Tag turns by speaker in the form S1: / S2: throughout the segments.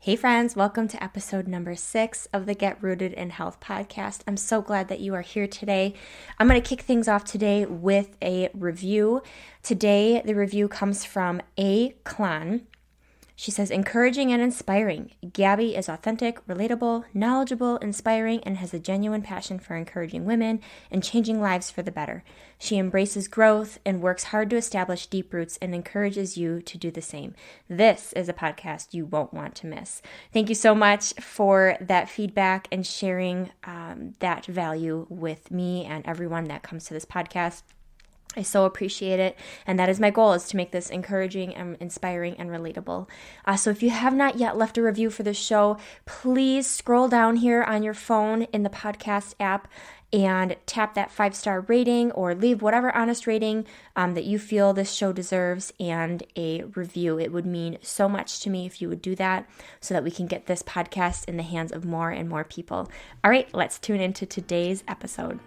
S1: Hey friends, welcome to episode number 6 of the Get Rooted in Health podcast. I'm so glad that you are here today. I'm going to kick things off today with a review. Today, the review comes from A. Clan. She says, encouraging and inspiring. Gabby is authentic, relatable, knowledgeable, inspiring, and has a genuine passion for encouraging women and changing lives for the better. She embraces growth and works hard to establish deep roots and encourages you to do the same. This is a podcast you won't want to miss. Thank you so much for that feedback and sharing that value with me and everyone that comes to this podcast. I so appreciate it, and that is my goal, is to make this encouraging and inspiring and relatable. So if you have not yet left a review for this show, please scroll down here on your phone in the podcast app and tap that 5-star rating or leave whatever honest rating that you feel this show deserves and a review. It would mean so much to me if you would do that so that we can get this podcast in the hands of more and more people. All right, let's tune into today's episode.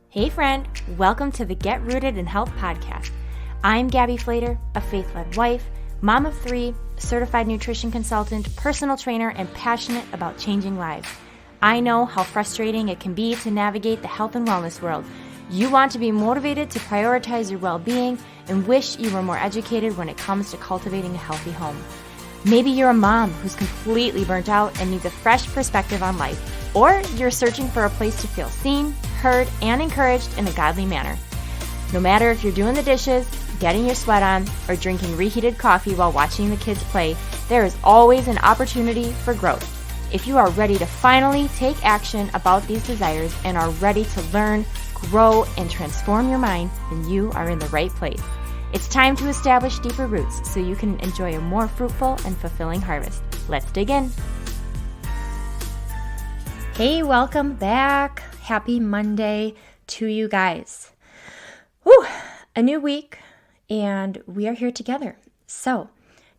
S1: Hey friend, welcome to the Get Rooted in Health podcast. I'm Gabby Flater, a faith-led wife, mom of 3, certified nutrition consultant, personal trainer, and passionate about changing lives. I know how frustrating it can be to navigate the health and wellness world. You want to be motivated to prioritize your well-being and wish you were more educated when it comes to cultivating a healthy home. Maybe you're a mom who's completely burnt out and needs a fresh perspective on life, or you're searching for a place to feel seen, heard, and encouraged in a godly manner. No matter if you're doing the dishes, getting your sweat on, or drinking reheated coffee while watching the kids play, there is always an opportunity for growth. If you are ready to finally take action about these desires and are ready to learn, grow, and transform your mind, then you are in the right place. It's time to establish deeper roots so you can enjoy a more fruitful and fulfilling harvest. Let's dig in. Hey, welcome back. Happy Monday to you guys. Whew, a new week, and we are here together. So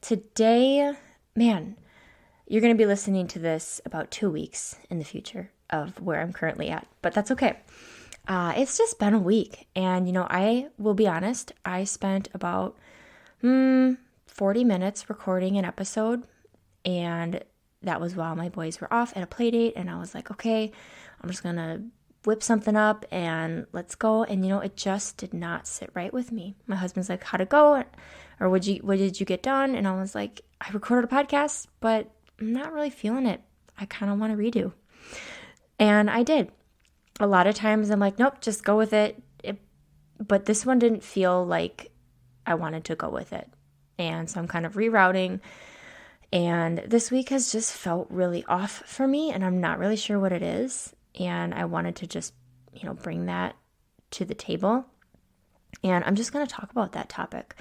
S1: today, man, you're going to be listening to this about 2 weeks in the future of where I'm currently at, but that's okay. It's just been a week, and I will be honest, I spent about 40 minutes recording an episode, and that was while my boys were off at a play date, and I was like, okay, I'm just gonna whip something up and let's go. And it just did not sit right with me. My husband's like, how'd it go? Or what did you get done? And I was like, I recorded a podcast, but I'm not really feeling it. I kind of want to redo. And I did. A lot of times I'm like, nope, just go with it. But this one didn't feel like I wanted to go with it. And so I'm kind of rerouting. And this week has just felt really off for me, and I'm not really sure what it is. And I wanted to just, bring that to the table. And I'm just going to talk about that topic,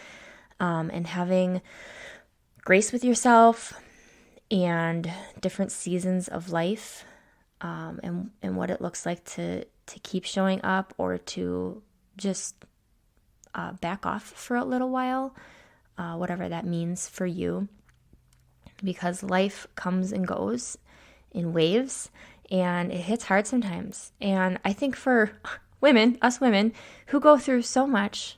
S1: and having grace with yourself and different seasons of life, and what it looks like to keep showing up or to just back off for a little while, whatever that means for you. Because life comes and goes in waves, and it hits hard sometimes. And I think for us women who go through so much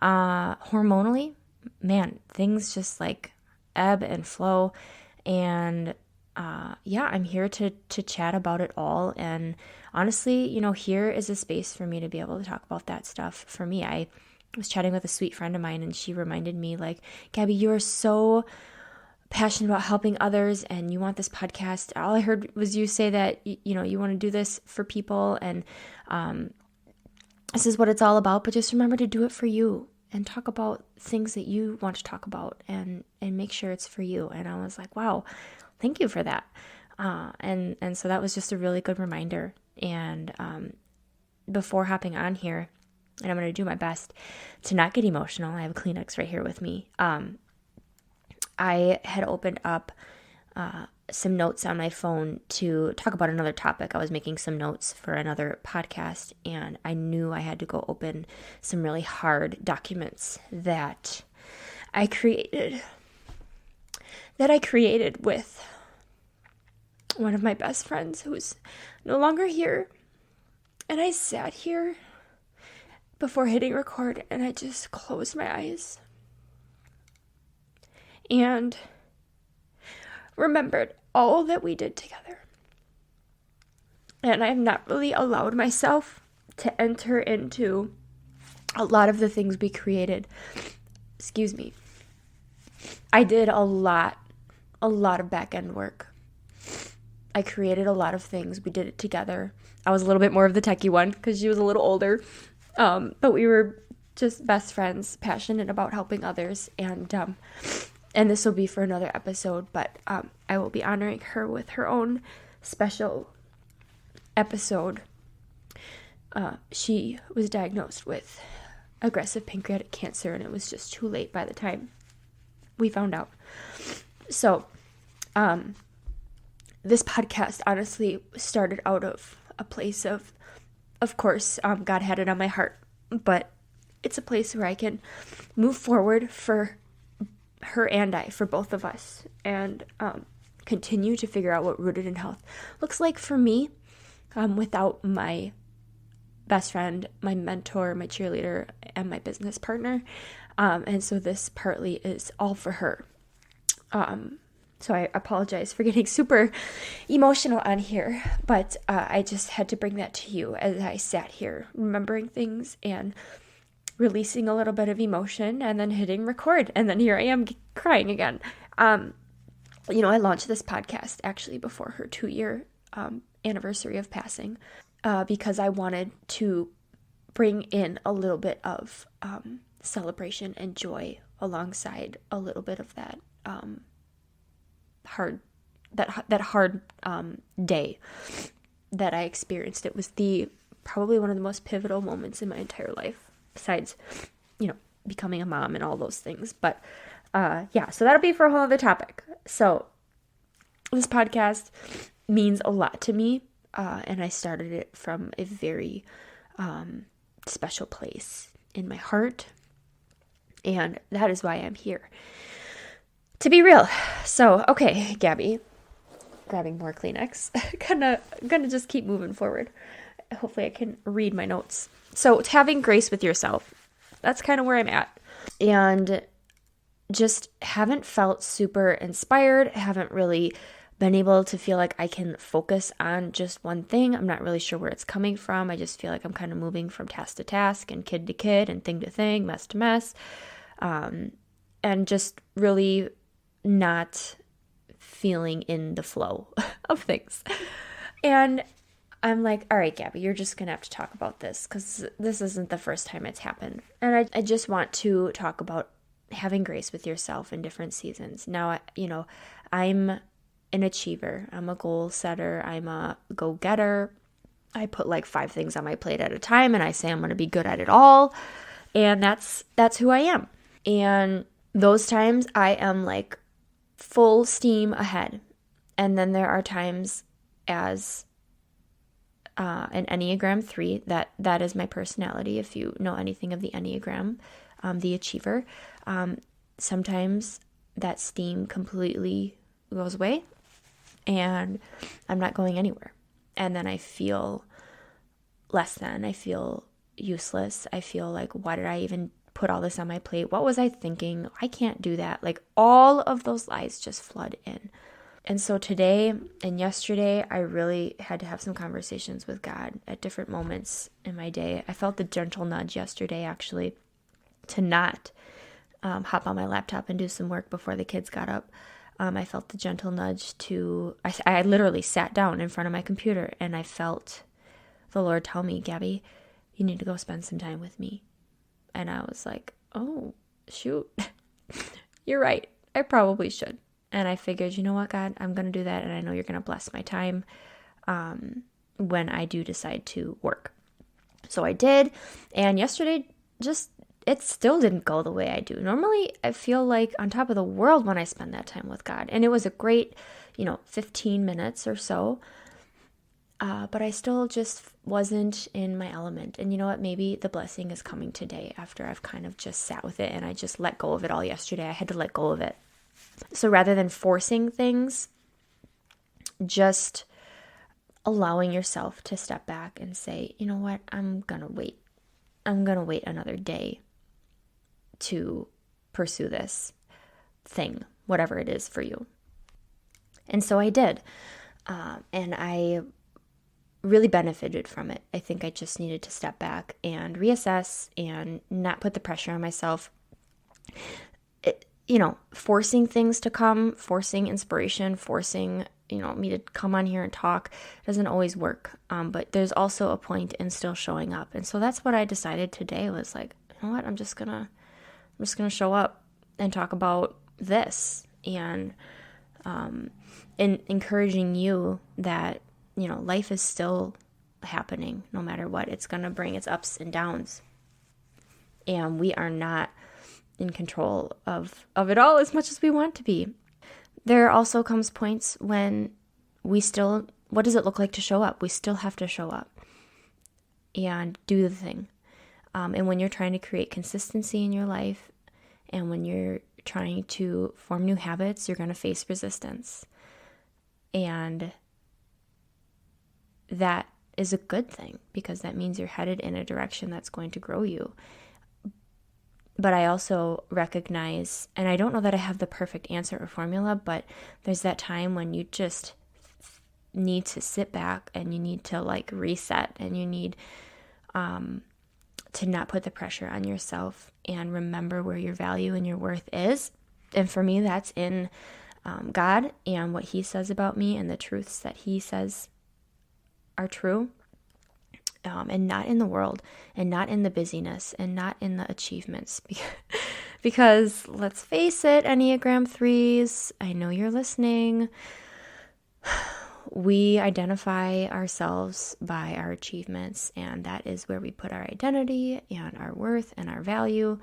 S1: hormonally, man, things just like ebb and flow. And I'm here to chat about it all. And honestly, here is a space for me to be able to talk about that stuff. For me, I was chatting with a sweet friend of mine, and she reminded me, like, Gabby, you're so passionate about helping others, and you want this podcast. All I heard was you say that you want to do this for people, and this is what it's all about. But just remember to do it for you and talk about things that you want to talk about, and make sure it's for you. And I was like, wow, thank you for that. And so that was just a really good reminder. And before hopping on here, and I'm going to do my best to not get emotional. I have a Kleenex right here with me. I had opened up some notes on my phone to talk about another topic. I was making some notes for another podcast, and I knew I had to go open some really hard documents that I created with one of my best friends who's no longer here. And I sat here before hitting record, and I just closed my eyes and remembered all that we did together. And I have not really allowed myself to enter into a lot of the things we created. Excuse me. I did a lot of back end work. I created a lot of things. We did it together. I was a little bit more of the techie one because she was a little older. But we were just best friends, passionate about helping others. And this will be for another episode, but I will be honoring her with her own special episode. She was diagnosed with aggressive pancreatic cancer, and it was just too late by the time we found out. So, this podcast honestly started out of a place of course, God had it on my heart, but it's a place where I can move forward for her and I, for both of us, and continue to figure out what rooted in health looks like for me, without my best friend, my mentor, my cheerleader, and my business partner. And so this partly is all for her. So I apologize for getting super emotional on here, but I just had to bring that to you as I sat here remembering things and releasing a little bit of emotion and then hitting record. And then here I am crying again. I launched this podcast actually before her 2-year anniversary of passing, because I wanted to bring in a little bit of celebration and joy alongside a little bit of that hard day that I experienced. It was probably one of the most pivotal moments in my entire life, besides, becoming a mom and all those things. But so that'll be for a whole other topic. So this podcast means a lot to me, and I started it from a very special place in my heart, and that is why I'm here. To be real. So, okay, Gabby, grabbing more Kleenex. gonna just keep moving forward. Hopefully I can read my notes. So, having grace with yourself. That's kind of where I'm at. And just haven't felt super inspired. Haven't really been able to feel like I can focus on just one thing. I'm not really sure where it's coming from. I just feel like I'm kind of moving from task to task and kid to kid and thing to thing, mess to mess. And just really not feeling in the flow of things. And I'm like, all right, Gabby, you're just going to have to talk about this because this isn't the first time it's happened. And I just want to talk about having grace with yourself in different seasons. Now, I'm an achiever. I'm a goal setter. I'm a go-getter. I put like 5 things on my plate at a time and I say I'm going to be good at it all. And that's who I am. And those times I am like full steam ahead. And then there are times as an Enneagram 3, that is my personality. If you know anything of the Enneagram, the achiever, sometimes that steam completely goes away and I'm not going anywhere. And then I feel less than, I feel useless. I feel like, why did I even put all this on my plate? What was I thinking? I can't do that. Like all of those lies just flood in. And so today and yesterday, I really had to have some conversations with God at different moments in my day. I felt the gentle nudge yesterday, actually, to not hop on my laptop and do some work before the kids got up. I felt the gentle nudge I literally sat down in front of my computer and I felt the Lord tell me, Gabby, you need to go spend some time with me. And I was like, oh, shoot, you're right. I probably should. And I figured, you know what, God, I'm going to do that. And I know you're going to bless my time when I do decide to work. So I did. And yesterday, it still didn't go the way I do. Normally, I feel like on top of the world when I spend that time with God. And it was a great, 15 minutes or so. But I still just wasn't in my element. And you know what? Maybe the blessing is coming today after I've kind of just sat with it and I just let go of it all yesterday. I had to let go of it. So rather than forcing things, just allowing yourself to step back and say, you know what? I'm going to wait. I'm going to wait another day to pursue this thing, whatever it is for you. And so I did. And I really benefited from it. I think I just needed to step back and reassess and not put the pressure on myself. Forcing things to come, forcing inspiration, forcing, me to come on here and talk doesn't always work. But there's also a point in still showing up. And so that's what I decided today was like, you know what, I'm just gonna show up and talk about this and encouraging you that, life is still happening no matter what. It's going to bring its ups and downs. And we are not in control of it all as much as we want to be. There also comes points when what does it look like to show up? We still have to show up and do the thing. And when you're trying to create consistency in your life and when you're trying to form new habits, you're going to face resistance. And that is a good thing because that means you're headed in a direction that's going to grow you. But I also recognize, and I don't know that I have the perfect answer or formula, but there's that time when you just need to sit back and you need to reset and you need to not put the pressure on yourself and remember where your value and your worth is. And for me, that's in God and what he says about me and the truths that he says are true, and not in the world and not in the busyness and not in the achievements. Because let's face it, Enneagram 3s, I know you're listening. We identify ourselves by our achievements, and that is where we put our identity and our worth and our value.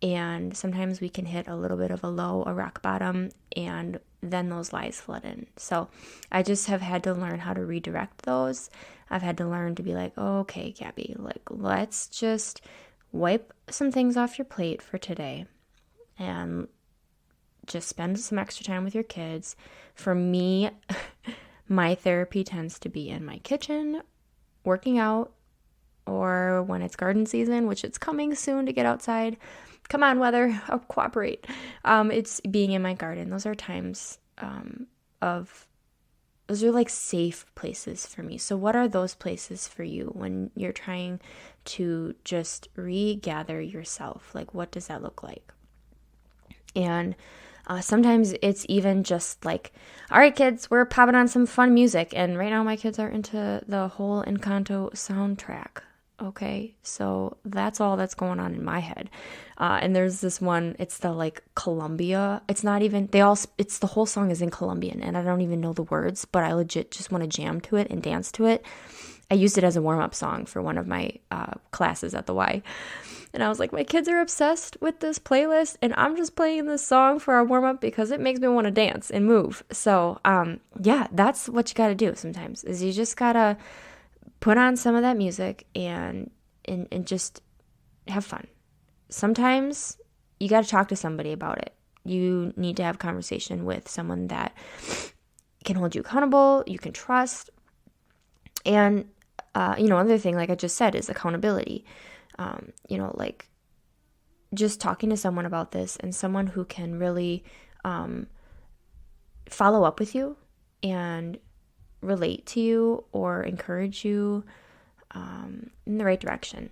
S1: And sometimes we can hit a little bit of a low, a rock bottom, and then those lies flood in. So I just have had to learn how to redirect those. I've had to learn to be like, oh, okay, Gabby, let's just wipe some things off your plate for today and just spend some extra time with your kids. For me, my therapy tends to be in my kitchen, working out, or when it's garden season, which it's coming soon to get outside. Come on, weather, I'll cooperate. It's being in my garden. Those are times those are safe places for me. So what are those places for you when you're trying to just regather yourself? What does that look like? And sometimes it's even just all right, kids, we're popping on some fun music. And right now my kids are into the whole Encanto soundtrack. Okay, so that's all that's going on in my head. And there's this one, it's the Colombia. It's not even, it's the whole song is in Colombian and I don't even know the words, but I legit just want to jam to it and dance to it. I used it as a warm-up song for one of my classes at the Y. And I was like, my kids are obsessed with this playlist and I'm just playing this song for our warm-up because it makes me want to dance and move. So yeah, that's what you got to do sometimes is you just got to put on some of that music and just have fun. Sometimes you got to talk to somebody about it. You need to have a conversation with someone that can hold you accountable, you can trust. And, another thing, like I just said, is accountability. Just talking to someone about this and someone who can really follow up with you and relate to you or encourage you in the right direction.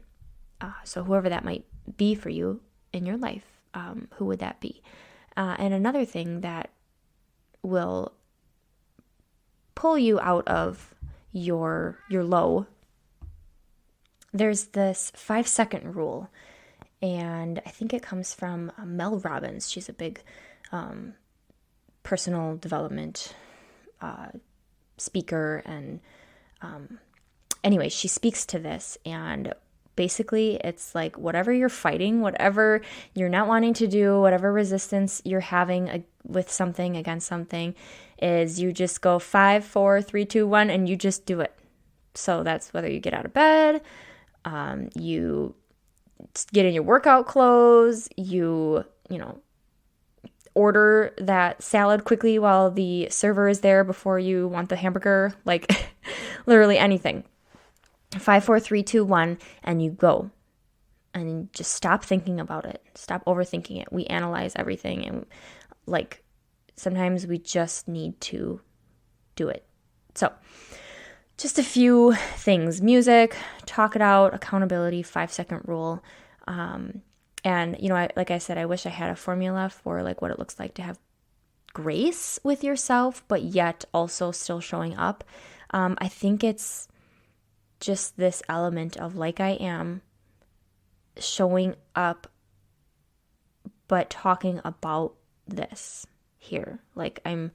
S1: So whoever that might be for you in your life, who would that be? And another thing that will pull you out of your low, there's this 5-second rule. And I think it comes from Mel Robbins. She's a big personal development speaker, and anyway, she speaks to this, and basically it's whatever you're fighting, whatever you're not wanting to do, whatever resistance you're having with something, against something, is you just go 5, 4, 3, 2, 1, and you just do it. So that's whether you get out of bed, you get in your workout clothes, you order that salad quickly while the server is there before you want the hamburger, literally anything. 5, 4, 3, 2, 1, and you go. and just stop thinking about it. Stop overthinking it. We analyze everything, and like sometimes we just need to do it. So just a few things: music, talk it out, accountability, 5-second rule. And like I said, I wish I had a formula for like what it looks like to have grace with yourself, but yet also still showing up. I think it's just this element of, like I am, showing up, but talking about this here. Like I'm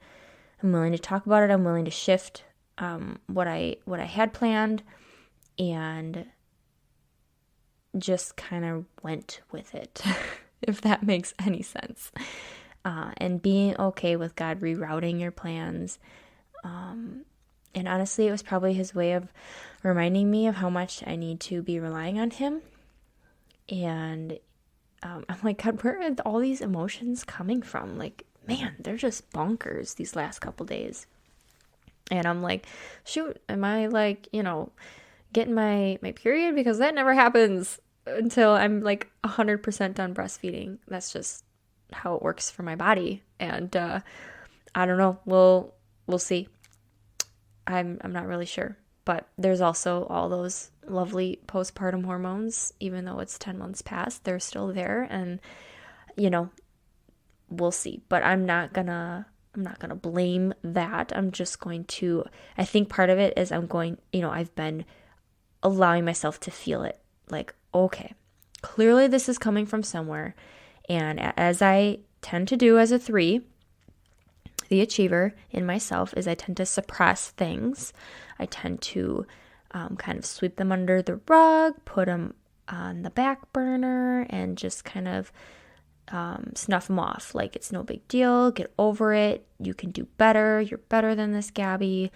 S1: willing to talk about it. I'm willing to shift what I had planned, and just kind of went with it, if that makes any sense. And being okay with God rerouting your plans. And honestly, it was probably his way of reminding me of how much I need to be relying on him. And I'm like, God, where are all these emotions coming from? Like, man, they're just bonkers these last couple days. And I'm like, shoot, am I like, getting my period? Because that never happens until I'm like 100% done breastfeeding. That's just how it works for my body. And I don't know. We'll see. I'm not really sure. But there's also all those lovely postpartum hormones, even though it's 10 months past, they're still there, and we'll see. But I'm not gonna blame that. I'm just going to, I think part of it is I've been allowing myself to feel it. Like, okay, clearly this is coming from somewhere. And as I tend to do as a 3, the achiever in myself, is I tend to suppress things. I tend to kind of sweep them under the rug, put them on the back burner, and just kind of snuff them off. Like, it's no big deal. Get over it. You can do better. You're better than this, Gabby.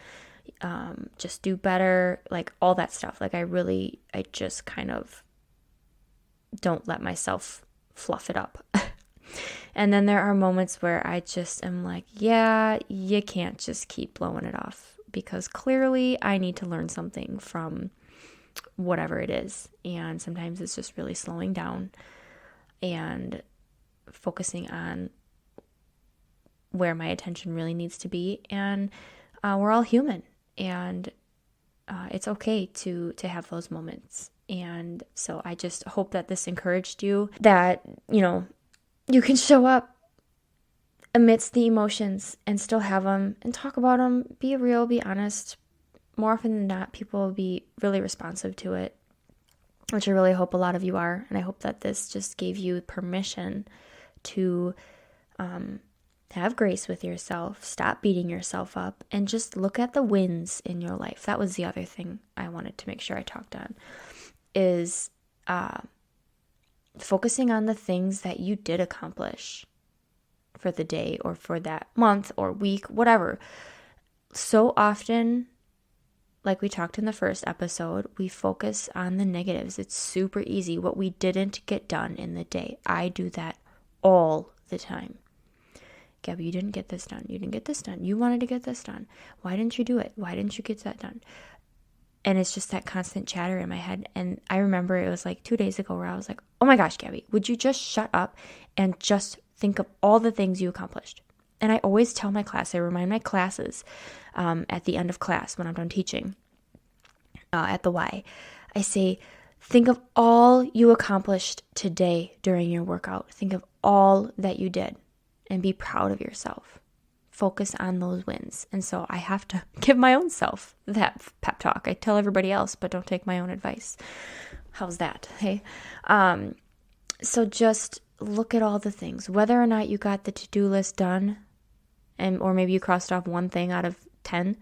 S1: Just do better. Like, all that stuff. Like, I just kind of don't let myself fluff it up. And then there are moments where I just am like, yeah, you can't just keep blowing it off, because clearly I need to learn something from whatever it is. And sometimes it's just really slowing down and focusing on where my attention really needs to be. And we're all human, and it's okay to have those moments. And so I just hope that this encouraged you, that, you can show up amidst the emotions and still have them and talk about them, be real, be honest. More often than not, people will be really responsive to it, which I really hope a lot of you are. And I hope that this just gave you permission to have grace with yourself, stop beating yourself up, and just look at the wins in your life. That was the other thing I wanted to make sure I talked on, is focusing on the things that you did accomplish for the day or for that month or week, whatever. So often, like we talked in the first episode, we focus on the negatives. It's super easy. What we didn't get done in the day. I do that all the time. Gabby, you didn't get this done. You didn't get this done. You wanted to get this done. Why didn't you do it? Why didn't you get that done? And it's just that constant chatter in my head. And I remember it was like 2 days ago where I was like, oh my gosh, Gabby, would you just shut up and just think of all the things you accomplished? And I always tell my class, I remind my classes at the end of class when I'm done teaching at the Y, I say, think of all you accomplished today during your workout. Think of all that you did and be proud of yourself. Focus on those wins. And so I have to give my own self that pep talk. I tell everybody else, but don't take my own advice. How's that? Hey, so just look at all the things, whether or not you got the to-do list done, or maybe you crossed off one thing out of 10.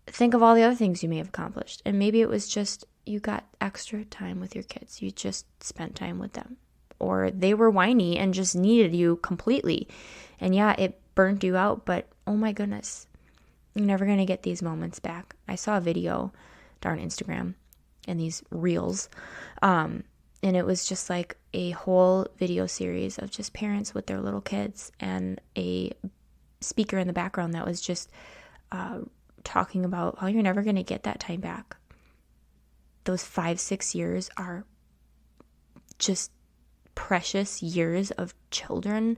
S1: Think of all the other things you may have accomplished. And maybe it was just you got extra time with your kids. You just spent time with them, or they were whiny and just needed you completely. And yeah, it burnt you out, but oh my goodness, you're never going to get these moments back. I saw a video on Instagram and these reels, and it was just like a whole video series of just parents with their little kids, and a speaker in the background that was just talking about how you're never going to get that time back. Those 5-6 years are just precious years of children,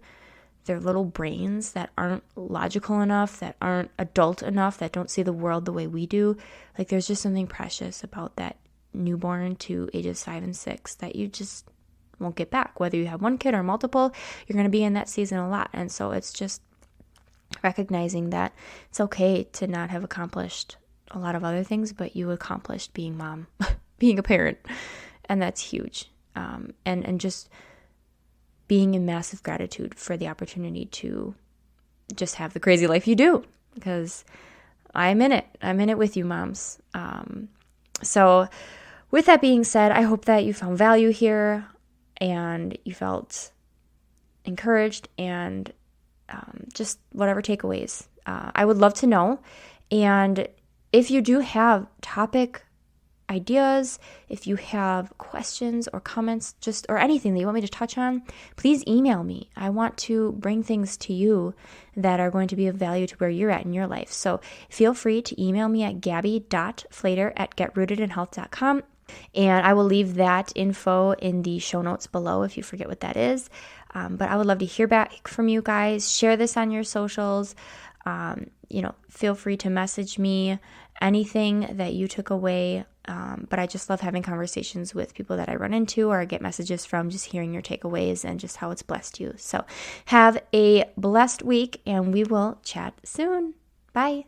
S1: their little brains that aren't logical enough, that aren't adult enough, that don't see the world the way we do. Like, there's just something precious about that newborn to ages 5 and 6 that you just won't get back. Whether you have one kid or multiple, you're going to be in that season a lot. And so it's just recognizing that it's okay to not have accomplished a lot of other things, but you accomplished being mom, being a parent. And that's huge. And just being in massive gratitude for the opportunity to just have the crazy life you do, because I'm in it. I'm in it with you, moms. So with that being said, I hope that you found value here and you felt encouraged and just whatever takeaways. I would love to know. And if you do have topic ideas, if you have questions or comments, or anything that you want me to touch on, please email me. I want to bring things to you that are going to be of value to where you're at in your life. So feel free to email me at gabby.flater@getrootedinhealth.com. And I will leave that info in the show notes below if you forget what that is. But I would love to hear back from you guys. Share this on your socials. Feel free to message me anything that you took away. But I just love having conversations with people that I run into or get messages from, just hearing your takeaways and just how it's blessed you. So have a blessed week, and we will chat soon. Bye.